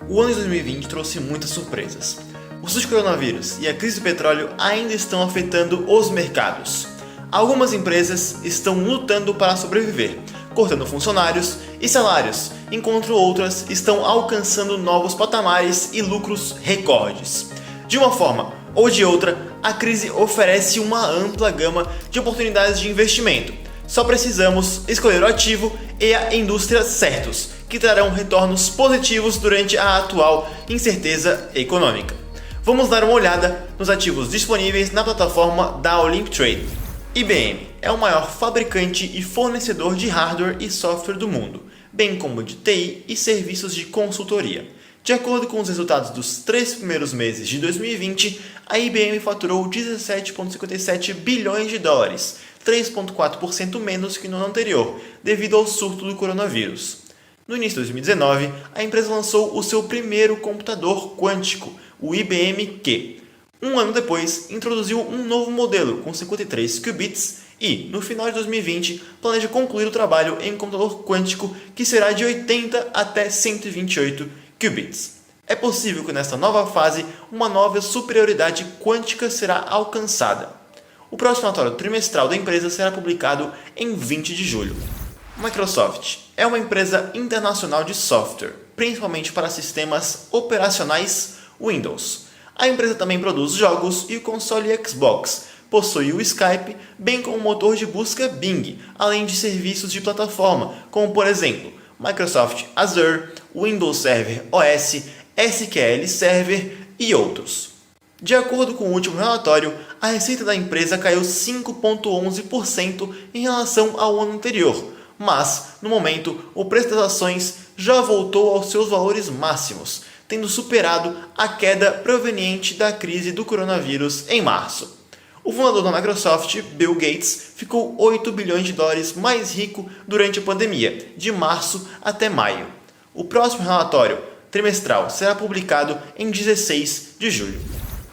O ano de 2020 trouxe muitas surpresas. O surto de coronavírus e a crise do petróleo ainda estão afetando os mercados. Algumas empresas estão lutando para sobreviver, cortando funcionários e salários, enquanto outras estão alcançando novos patamares e lucros recordes. De uma forma ou de outra, a crise oferece uma ampla gama de oportunidades de investimento. Só precisamos escolher o ativo e a indústria certos, que trarão retornos positivos durante a atual incerteza econômica. Vamos dar uma olhada nos ativos disponíveis na plataforma da Olimp.Trade. IBM é o maior fabricante e fornecedor de hardware e software do mundo, bem como de TI e serviços de consultoria. De acordo com os resultados dos 3 primeiros meses de 2020, a IBM faturou 17,57 bilhões de dólares, 3,4% menos que no ano anterior, devido ao surto do coronavírus. No início de 2019, a empresa lançou o seu primeiro computador quântico, o IBM-Q. Um ano depois, introduziu um novo modelo com 53 qubits e, no final de 2020, planeja concluir o trabalho em um computador quântico que será de 80 até 128 qubits. É possível que nesta nova fase, uma nova superioridade quântica será alcançada. O próximo relatório trimestral da empresa será publicado em 20 de julho. Microsoft é uma empresa internacional de software, principalmente para sistemas operacionais Windows. A empresa também produz jogos e o console Xbox, possui o Skype, bem como o motor de busca Bing, além de serviços de plataforma, como por exemplo, Microsoft Azure, Windows Server OS, SQL Server e outros. De acordo com o último relatório, a receita da empresa caiu 5,11% em relação ao ano anterior, mas, no momento, o preço das ações já voltou aos seus valores máximos, tendo superado a queda proveniente da crise do coronavírus em março. O fundador da Microsoft, Bill Gates, ficou 8 bilhões de dólares mais rico durante a pandemia, de março até maio. O próximo relatório trimestral será publicado em 16 de julho.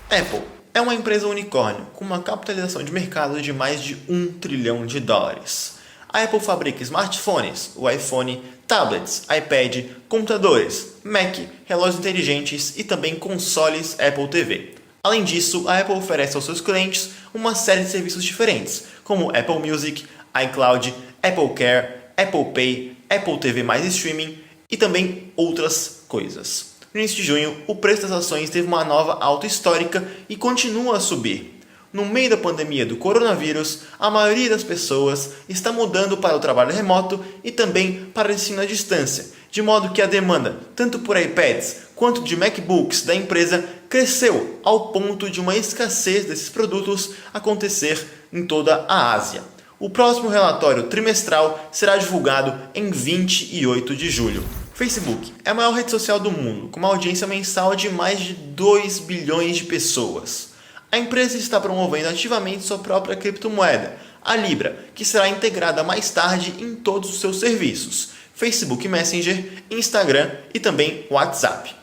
Apple é uma empresa unicórnio com uma capitalização de mercado de mais de 1 trilhão de dólares. A Apple fabrica smartphones, o iPhone, tablets, iPad, computadores, Mac, relógios inteligentes e também consoles Apple TV. Além disso, a Apple oferece aos seus clientes uma série de serviços diferentes, como Apple Music, iCloud, Apple Care, Apple Pay, Apple TV mais streaming e também outras coisas. No início de junho, o preço das ações teve uma nova alta histórica e continua a subir. No meio da pandemia do coronavírus, a maioria das pessoas está mudando para o trabalho remoto e também para o ensino à distância, de modo que a demanda, tanto por iPads quanto de MacBooks da empresa, cresceu ao ponto de uma escassez desses produtos acontecer em toda a Ásia. O próximo relatório trimestral será divulgado em 28 de julho. Facebook é a maior rede social do mundo, com uma audiência mensal de mais de 2 bilhões de pessoas. A empresa está promovendo ativamente sua própria criptomoeda, a Libra, que será integrada mais tarde em todos os seus serviços, Facebook Messenger, Instagram e também WhatsApp.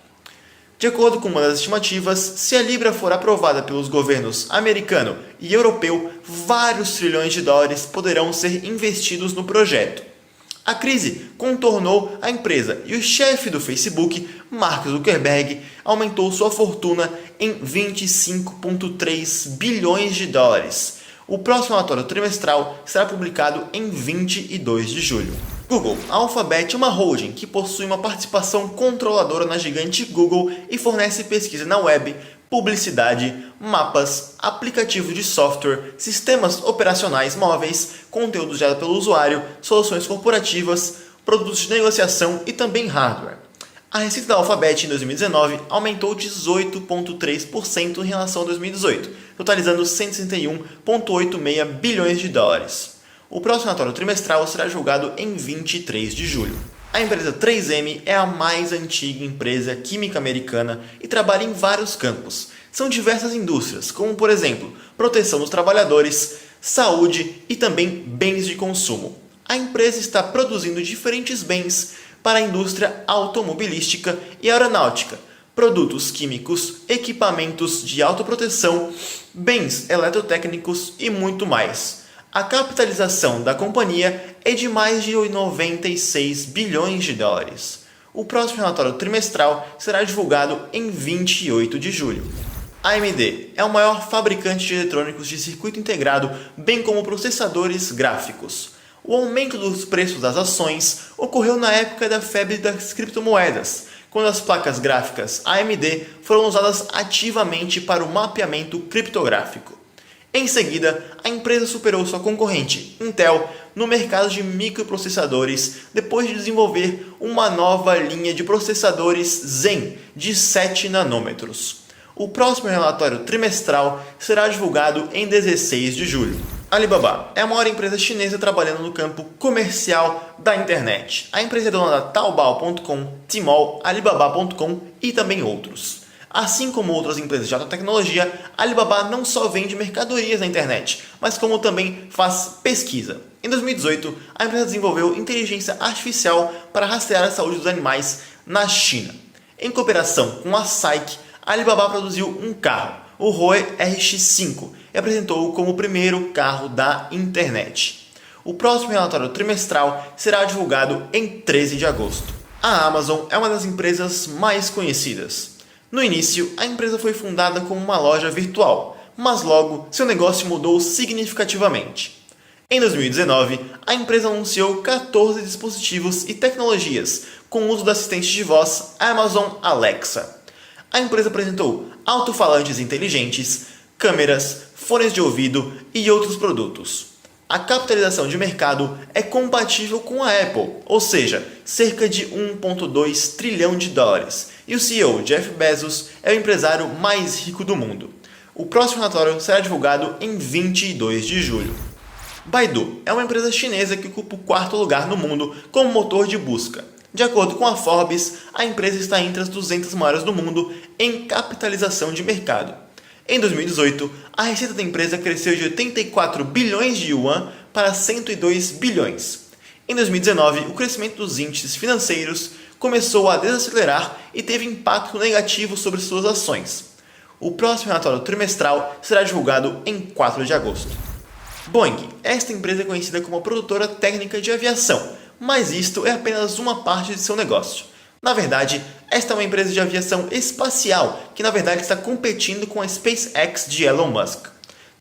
De acordo com uma das estimativas, se a Libra for aprovada pelos governos americano e europeu, vários trilhões de dólares poderão ser investidos no projeto. A crise contornou a empresa e o chefe do Facebook, Mark Zuckerberg, aumentou sua fortuna em 25,3 bilhões de dólares. O próximo relatório trimestral será publicado em 22 de julho. Google. A Alphabet é uma holding que possui uma participação controladora na gigante Google e fornece pesquisa na web, publicidade, mapas, aplicativo de software, sistemas operacionais móveis, conteúdo gerado pelo usuário, soluções corporativas, produtos de negociação e também hardware. A receita da Alphabet em 2019 aumentou 18,3% em relação a 2018, totalizando 161,86 bilhões de dólares. O próximo relatório trimestral será julgado em 23 de julho. A empresa 3M é a mais antiga empresa química americana e trabalha em vários campos. São diversas indústrias, como por exemplo, proteção dos trabalhadores, saúde e também bens de consumo. A empresa está produzindo diferentes bens para a indústria automobilística e aeronáutica, produtos químicos, equipamentos de autoproteção, bens eletrotécnicos e muito mais. A capitalização da companhia é de mais de 96 bilhões de dólares. O próximo relatório trimestral será divulgado em 28 de julho. A AMD é o maior fabricante de eletrônicos de circuito integrado, bem como processadores gráficos. O aumento dos preços das ações ocorreu na época da febre das criptomoedas, quando as placas gráficas AMD foram usadas ativamente para o mapeamento criptográfico. Em seguida, a empresa superou sua concorrente, Intel, no mercado de microprocessadores, depois de desenvolver uma nova linha de processadores Zen de 7 nanômetros. O próximo relatório trimestral será divulgado em 16 de julho. Alibaba é a maior empresa chinesa trabalhando no campo comercial da internet. A empresa é dona da Taobao.com, Tmall, Alibaba.com e também outros. Assim como outras empresas de alta tecnologia, a Alibaba não só vende mercadorias na internet, mas como também faz pesquisa. Em 2018, a empresa desenvolveu inteligência artificial para rastrear a saúde dos animais na China. Em cooperação com a SAIC, a Alibaba produziu um carro, o Huawei RX5, e apresentou-o como o primeiro carro da internet. O próximo relatório trimestral será divulgado em 13 de agosto. A Amazon é uma das empresas mais conhecidas. No início, a empresa foi fundada como uma loja virtual, mas logo seu negócio mudou significativamente. Em 2019, a empresa anunciou 14 dispositivos e tecnologias com o uso do assistente de voz Amazon Alexa. A empresa apresentou alto-falantes inteligentes, câmeras, fones de ouvido e outros produtos. A capitalização de mercado é compatível com a Apple, ou seja, cerca de 1,2 trilhão de dólares, e o CEO Jeff Bezos é o empresário mais rico do mundo. O próximo relatório será divulgado em 22 de julho. Baidu é uma empresa chinesa que ocupa o quarto lugar no mundo como motor de busca. De acordo com a Forbes, a empresa está entre as 200 maiores do mundo em capitalização de mercado. Em 2018, a receita da empresa cresceu de 84 bilhões de yuan para 102 bilhões. Em 2019, o crescimento dos índices financeiros começou a desacelerar e teve impacto negativo sobre suas ações. O próximo relatório trimestral será divulgado em 4 de agosto. Boeing, esta empresa é conhecida como produtora técnica de aviação, mas isto é apenas uma parte de seu negócio. Na verdade, esta é uma empresa de aviação espacial que na verdade está competindo com a SpaceX de Elon Musk.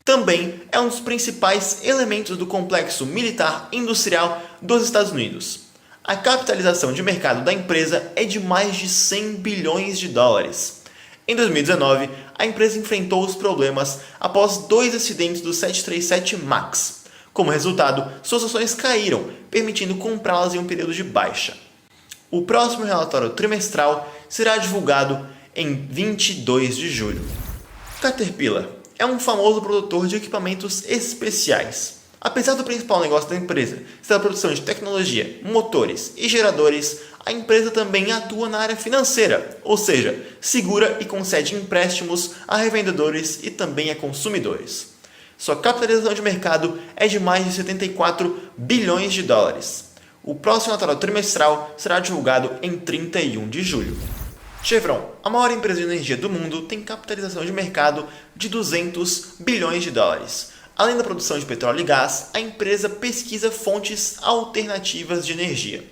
Também é um dos principais elementos do complexo militar industrial dos Estados Unidos. A capitalização de mercado da empresa é de mais de 100 bilhões de dólares. Em 2019, a empresa enfrentou os problemas após 2 acidentes do 737 MAX. Como resultado, suas ações caíram, permitindo comprá-las em um período de baixa. O próximo relatório trimestral será divulgado em 22 de julho. Caterpillar é um famoso produtor de equipamentos especiais. Apesar do principal negócio da empresa ser a produção de tecnologia, motores e geradores, a empresa também atua na área financeira, ou seja, segura e concede empréstimos a revendedores e também a consumidores. Sua capitalização de mercado é de mais de 74 bilhões de dólares. O próximo relatório trimestral será divulgado em 31 de julho. Chevron, a maior empresa de energia do mundo, tem capitalização de mercado de 200 bilhões de dólares. Além da produção de petróleo e gás, a empresa pesquisa fontes alternativas de energia.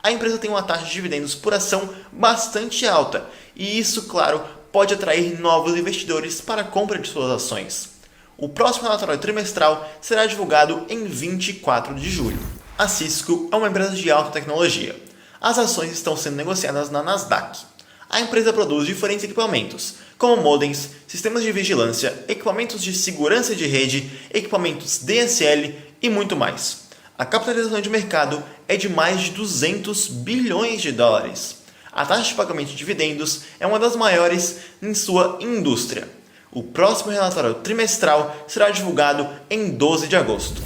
A empresa tem uma taxa de dividendos por ação bastante alta, e isso, claro, pode atrair novos investidores para a compra de suas ações. O próximo relatório trimestral será divulgado em 24 de julho. A Cisco é uma empresa de alta tecnologia. As ações estão sendo negociadas na Nasdaq. A empresa produz diferentes equipamentos, como modems, sistemas de vigilância, equipamentos de segurança de rede, equipamentos DSL e muito mais. A capitalização de mercado é de mais de 200 bilhões de dólares. A taxa de pagamento de dividendos é uma das maiores em sua indústria. O próximo relatório trimestral será divulgado em 12 de agosto.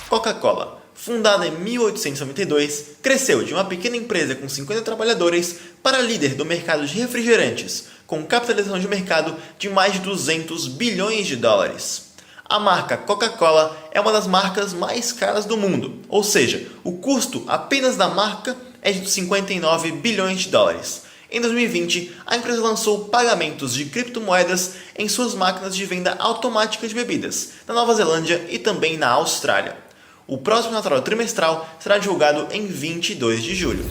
Coca-Cola, fundada em 1892, cresceu de uma pequena empresa com 50 trabalhadores para líder do mercado de refrigerantes, com capitalização de mercado de mais de 200 bilhões de dólares. A marca Coca-Cola é uma das marcas mais caras do mundo, ou seja, o custo apenas da marca é de 59 bilhões de dólares. Em 2020, a empresa lançou pagamentos de criptomoedas em suas máquinas de venda automática de bebidas, na Nova Zelândia e também na Austrália. O próximo relatório trimestral será divulgado em 22 de julho.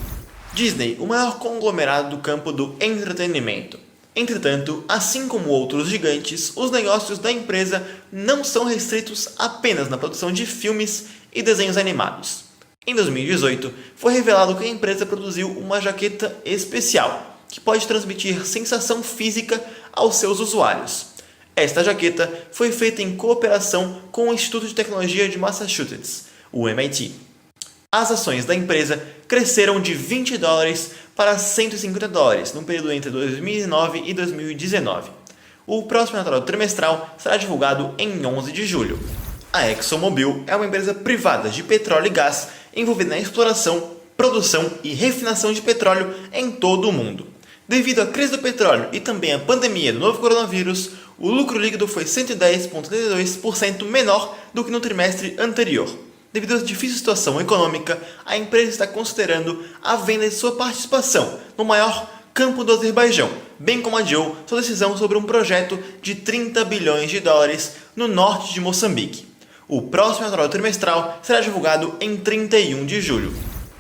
Disney, o maior conglomerado do campo do entretenimento. Entretanto, assim como outros gigantes, os negócios da empresa não são restritos apenas na produção de filmes e desenhos animados. Em 2018, foi revelado que a empresa produziu uma jaqueta especial, que pode transmitir sensação física aos seus usuários. Esta jaqueta foi feita em cooperação com o Instituto de Tecnologia de Massachusetts, o MIT. As ações da empresa cresceram de $20 para $150 no período entre 2009 e 2019. O próximo relatório trimestral será divulgado em 11 de julho. A ExxonMobil é uma empresa privada de petróleo e gás envolvida na exploração, produção e refinação de petróleo em todo o mundo. Devido à crise do petróleo e também à pandemia do novo coronavírus, o lucro líquido foi 110,32% menor do que no trimestre anterior. Devido à difícil situação econômica, a empresa está considerando a venda de sua participação no maior campo do Azerbaijão, bem como adiou sua decisão sobre um projeto de $30 bilhões no norte de Moçambique. O próximo relatório trimestral será divulgado em 31 de julho.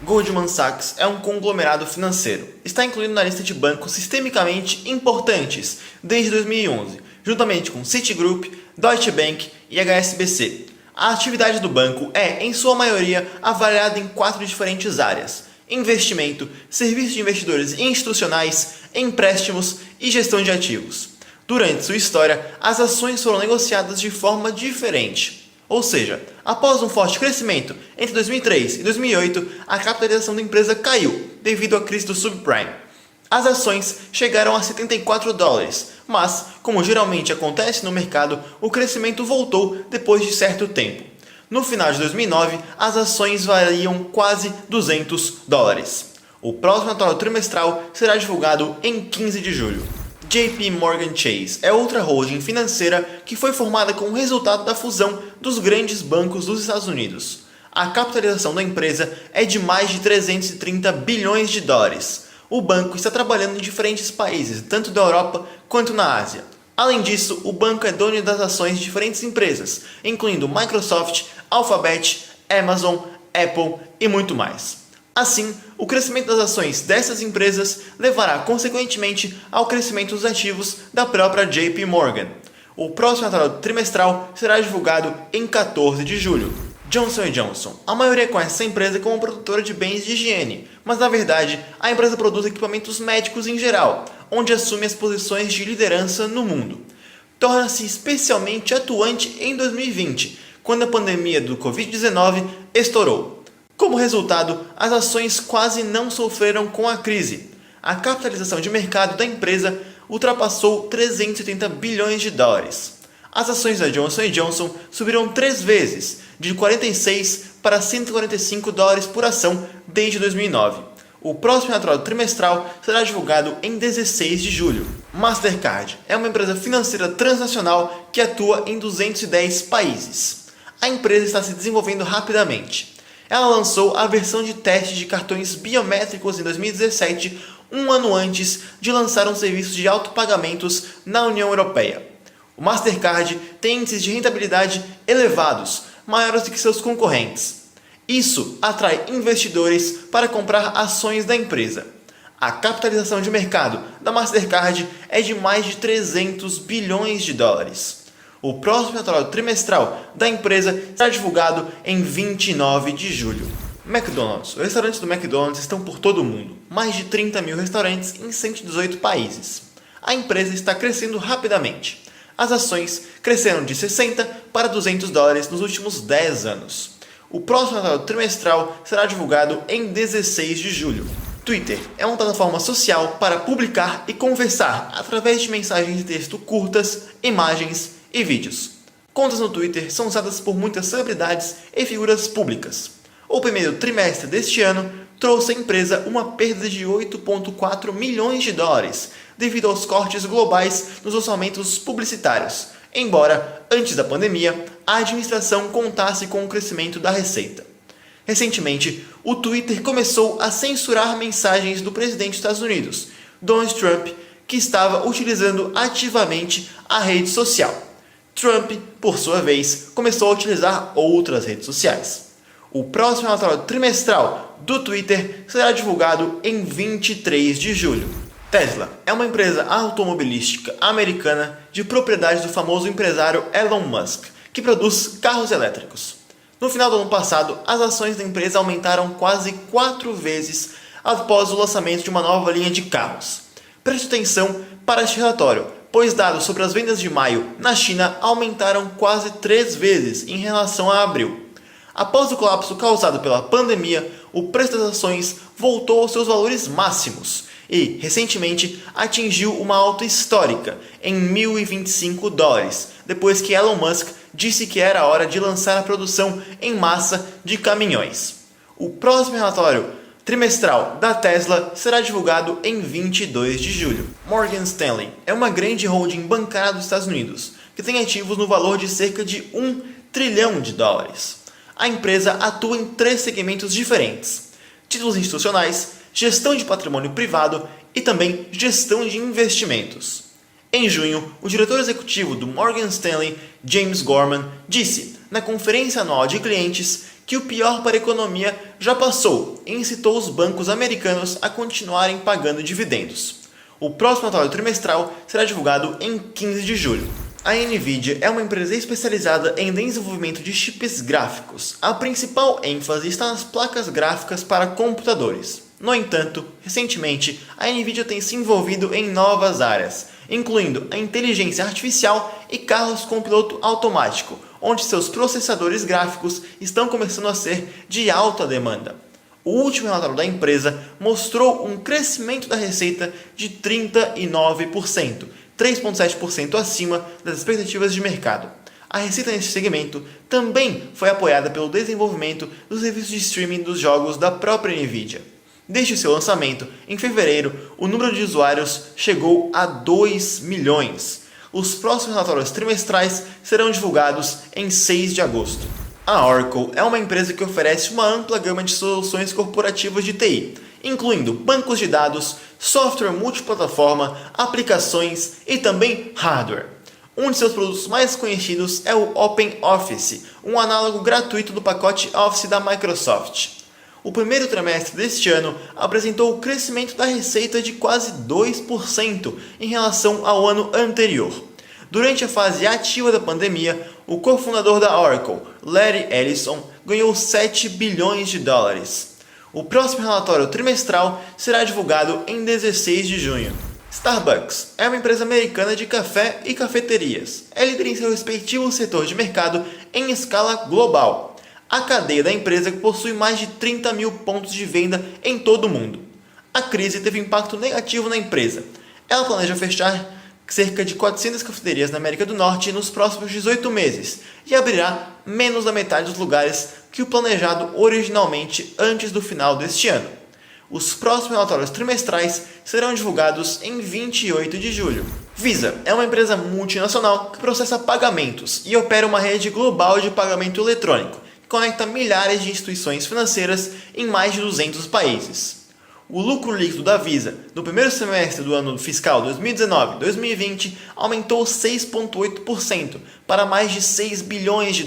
Goldman Sachs é um conglomerado financeiro. Está incluído na lista de bancos sistemicamente importantes desde 2011, juntamente com Citigroup, Deutsche Bank e HSBC. A atividade do banco é, em sua maioria, avaliada em 4 diferentes áreas: investimento, serviços de investidores institucionais, empréstimos e gestão de ativos. Durante sua história, as ações foram negociadas de forma diferente. Ou seja, após um forte crescimento entre 2003 e 2008, a capitalização da empresa caiu devido à crise do subprime. As ações chegaram a $74, mas, como geralmente acontece no mercado, o crescimento voltou depois de certo tempo. No final de 2009, as ações valiam quase $200. O próximo relatório trimestral será divulgado em 15 de julho. JP Morgan Chase é outra holding financeira que foi formada como resultado da fusão dos grandes bancos dos Estados Unidos. A capitalização da empresa é de mais de $330 bilhões. O banco está trabalhando em diferentes países, tanto da Europa quanto na Ásia. Além disso, o banco é dono das ações de diferentes empresas, incluindo Microsoft, Alphabet, Amazon, Apple e muito mais. Assim, o crescimento das ações dessas empresas levará consequentemente ao crescimento dos ativos da própria JP Morgan. O próximo relatório trimestral será divulgado em 14 de julho. Johnson & Johnson. A maioria conhece essa empresa como produtora de bens de higiene, mas na verdade a empresa produz equipamentos médicos em geral, onde assume as posições de liderança no mundo. Torna-se especialmente atuante em 2020, quando a pandemia do Covid-19 estourou. Como resultado, as ações quase não sofreram com a crise. A capitalização de mercado da empresa ultrapassou $370 bilhões. As ações da Johnson & Johnson subiram 3 vezes, de 46 para $145 por ação desde 2009. O próximo relatório trimestral será divulgado em 16 de julho. Mastercard é uma empresa financeira transnacional que atua em 210 países. A empresa está se desenvolvendo rapidamente. Ela lançou a versão de teste de cartões biométricos em 2017, um ano antes de lançar um serviço de autopagamentos na União Europeia. O Mastercard tem índices de rentabilidade elevados, maiores do que seus concorrentes. Isso atrai investidores para comprar ações da empresa. A capitalização de mercado da Mastercard é de mais de $300 bilhões. O próximo relatório trimestral da empresa será divulgado em 29 de julho. McDonald's. Os restaurantes do McDonald's estão por todo o mundo. Mais de 30 mil restaurantes em 118 países. A empresa está crescendo rapidamente. As ações cresceram de $60 para $200 nos últimos 10 anos. O próximo relatório trimestral será divulgado em 16 de julho. Twitter é uma plataforma social para publicar e conversar através de mensagens de texto curtas, imagens e vídeos. Contas no Twitter são usadas por muitas celebridades e figuras públicas. O primeiro trimestre deste ano trouxe à empresa uma perda de $8,4 milhões devido aos cortes globais nos orçamentos publicitários, embora, antes da pandemia, a administração contasse com o crescimento da receita. Recentemente, o Twitter começou a censurar mensagens do presidente dos Estados Unidos, Donald Trump, que estava utilizando ativamente a rede social. Trump, por sua vez, começou a utilizar outras redes sociais. O próximo relatório trimestral do Twitter será divulgado em 23 de julho. Tesla é uma empresa automobilística americana de propriedade do famoso empresário Elon Musk, que produz carros elétricos. No final do ano passado, as ações da empresa aumentaram quase 4 vezes após o lançamento de uma nova linha de carros. Preste atenção para este relatório, pois dados sobre as vendas de maio na China aumentaram quase 3 vezes em relação a abril. Após o colapso causado pela pandemia, o preço das ações voltou aos seus valores máximos e, recentemente, atingiu uma alta histórica em $1.025, depois que Elon Musk disse que era hora de lançar a produção em massa de caminhões. O próximo relatório trimestral da Tesla será divulgado em 22 de julho. Morgan Stanley é uma grande holding bancária dos Estados Unidos, que tem ativos no valor de cerca de $1 trilhão. A empresa atua em 3 segmentos diferentes: títulos institucionais, gestão de patrimônio privado e também gestão de investimentos. Em junho, o diretor executivo do Morgan Stanley, James Gorman, disse na conferência anual de clientes que o pior para a economia já passou e incitou os bancos americanos a continuarem pagando dividendos. O próximo relatório trimestral será divulgado em 15 de julho. A Nvidia é uma empresa especializada em desenvolvimento de chips gráficos. A principal ênfase está nas placas gráficas para computadores. No entanto, recentemente, a Nvidia tem se envolvido em novas áreas, incluindo a inteligência artificial e carros com piloto automático, onde seus processadores gráficos estão começando a ser de alta demanda. O último relatório da empresa mostrou um crescimento da receita de 39%, 3,7% acima das expectativas de mercado. A receita nesse segmento também foi apoiada pelo desenvolvimento dos serviços de streaming dos jogos da própria Nvidia. Desde seu lançamento, em fevereiro, o número de usuários chegou a 2 milhões. Os próximos relatórios trimestrais serão divulgados em 6 de agosto. A Oracle é uma empresa que oferece uma ampla gama de soluções corporativas de TI, incluindo bancos de dados, software multiplataforma, aplicações e também hardware. Um de seus produtos mais conhecidos é o OpenOffice, um análogo gratuito do pacote Office da Microsoft. O primeiro trimestre deste ano apresentou o crescimento da receita de quase 2% em relação ao ano anterior. Durante a fase ativa da pandemia, o cofundador da Oracle, Larry Ellison, ganhou $7 bilhões. O próximo relatório trimestral será divulgado em 16 de junho. Starbucks é uma empresa americana de café e cafeterias. É líder em seu respectivo setor de mercado em escala global. A cadeia da empresa possui mais de 30 mil pontos de venda em todo o mundo. A crise teve impacto negativo na empresa. Ela planeja fechar cerca de 400 cafeterias na América do Norte nos próximos 18 meses e abrirá menos da metade dos lugares que o planejado originalmente antes do final deste ano. Os próximos relatórios trimestrais serão divulgados em 28 de julho. Visa é uma empresa multinacional que processa pagamentos e opera uma rede global de pagamento eletrônico, que conecta milhares de instituições financeiras em mais de 200 países. O lucro líquido da Visa no primeiro semestre do ano fiscal 2019-2020 aumentou 6,8% para mais de $6 bilhões.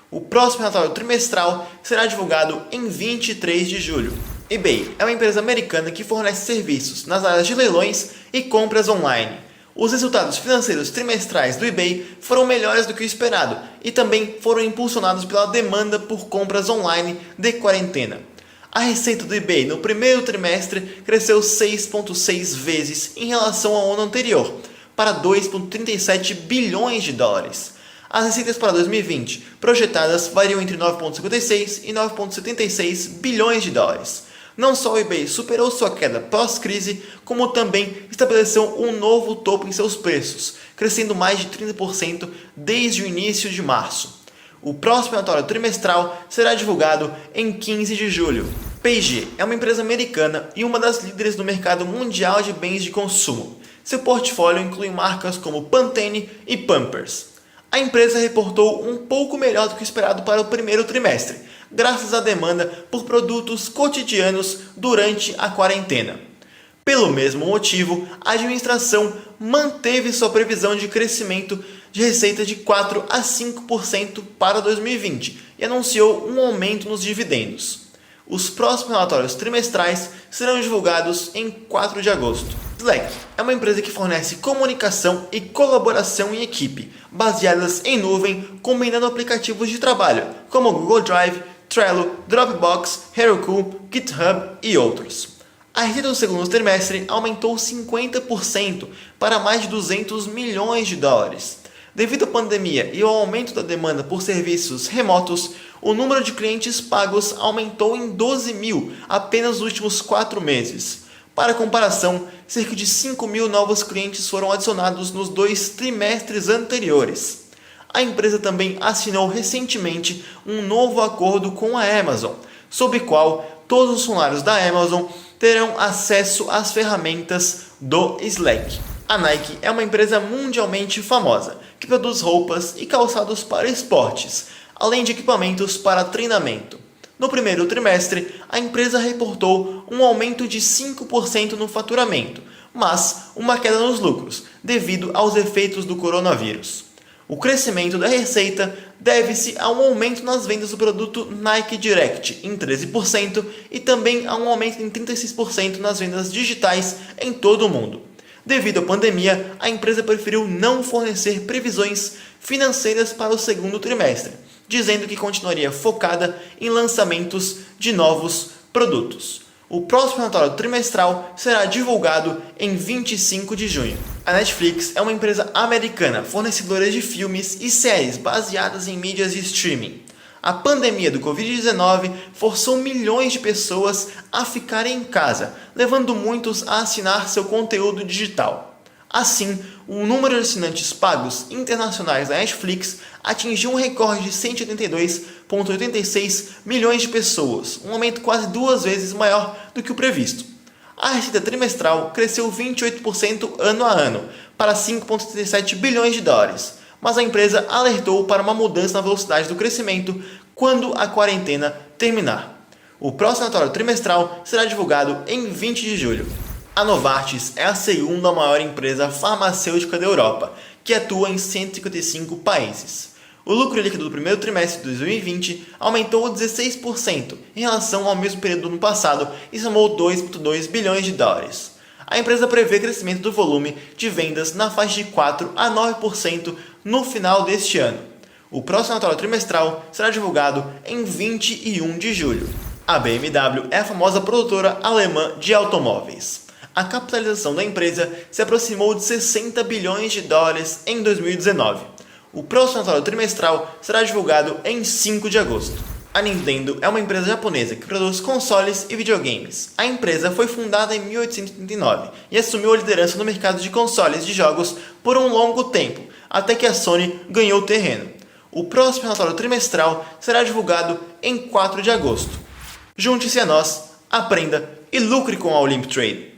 O próximo relatório trimestral será divulgado em 23 de julho. eBay é uma empresa americana que fornece serviços nas áreas de leilões e compras online. Os resultados financeiros trimestrais do eBay foram melhores do que o esperado e também foram impulsionados pela demanda por compras online de quarentena. A receita do eBay no primeiro trimestre cresceu 6,6 vezes em relação ao ano anterior, para $2,37 bilhões. As receitas para 2020 projetadas variam entre 9,56 e 9,76 bilhões de dólares. Não só o eBay superou sua queda pós-crise, como também estabeleceu um novo topo em seus preços, crescendo mais de 30% desde o início de março. O próximo relatório trimestral será divulgado em 15 de julho. P&G é uma empresa americana e uma das líderes do mercado mundial de bens de consumo. Seu portfólio inclui marcas como Pantene e Pampers. A empresa reportou um pouco melhor do que esperado para o primeiro trimestre, graças à demanda por produtos cotidianos durante a quarentena. Pelo mesmo motivo, a administração manteve sua previsão de crescimento de receita de 4 a 5% para 2020 e anunciou um aumento nos dividendos. Os próximos relatórios trimestrais serão divulgados em 4 de agosto. Slack é uma empresa que fornece comunicação e colaboração em equipe, baseadas em nuvem, combinando aplicativos de trabalho, como Google Drive, Trello, Dropbox, Heroku, GitHub e outros. A receita do segundo trimestre aumentou 50% para mais de 200 milhões de dólares. Devido à pandemia e ao aumento da demanda por serviços remotos, o número de clientes pagos aumentou em 12 mil apenas nos últimos 4 meses. Para comparação, cerca de 5 mil novos clientes foram adicionados nos 2 trimestres anteriores. A empresa também assinou recentemente um novo acordo com a Amazon, sob o qual todos os funcionários da Amazon terão acesso às ferramentas do Slack. A Nike é uma empresa mundialmente famosa, que produz roupas e calçados para esportes, além de equipamentos para treinamento. No primeiro trimestre, a empresa reportou um aumento de 5% no faturamento, mas uma queda nos lucros, devido aos efeitos do coronavírus. O crescimento da receita deve-se a um aumento nas vendas do produto Nike Direct em 13% e também a um aumento em 36% nas vendas digitais em todo o mundo. Devido à pandemia, a empresa preferiu não fornecer previsões financeiras para o segundo trimestre, dizendo que continuaria focada em lançamentos de novos produtos. O próximo relatório trimestral será divulgado em 25 de junho. A Netflix é uma empresa americana fornecedora de filmes e séries baseadas em mídias de streaming. A pandemia do Covid-19 forçou milhões de pessoas a ficarem em casa, levando muitos a assinar seu conteúdo digital. Assim, o número de assinantes pagos internacionais da Netflix atingiu um recorde de 182,86 milhões de pessoas, um aumento quase 2 vezes maior do que o previsto. A receita trimestral cresceu 28% ano a ano, para 5,37 bilhões de dólares, mas a empresa alertou para uma mudança na velocidade do crescimento quando a quarentena terminar. O próximo relatório trimestral será divulgado em 20 de julho. A Novartis é a segunda maior empresa farmacêutica da Europa, que atua em 155 países. O lucro líquido do primeiro trimestre de 2020 aumentou 16% em relação ao mesmo período do ano passado e somou 2,2 bilhões de dólares. A empresa prevê crescimento do volume de vendas na faixa de 4 a 9% no final deste ano. O próximo relatório trimestral será divulgado em 21 de julho. A BMW é a famosa produtora alemã de automóveis. A capitalização da empresa se aproximou de 60 bilhões de dólares em 2019. O próximo relatório trimestral será divulgado em 5 de agosto. A Nintendo é uma empresa japonesa que produz consoles e videogames. A empresa foi fundada em 1839 e assumiu a liderança no mercado de consoles de jogos por um longo tempo, até que a Sony ganhou terreno. O próximo relatório trimestral será divulgado em 4 de agosto. Junte-se a nós, aprenda e lucre com a Olymp Trade.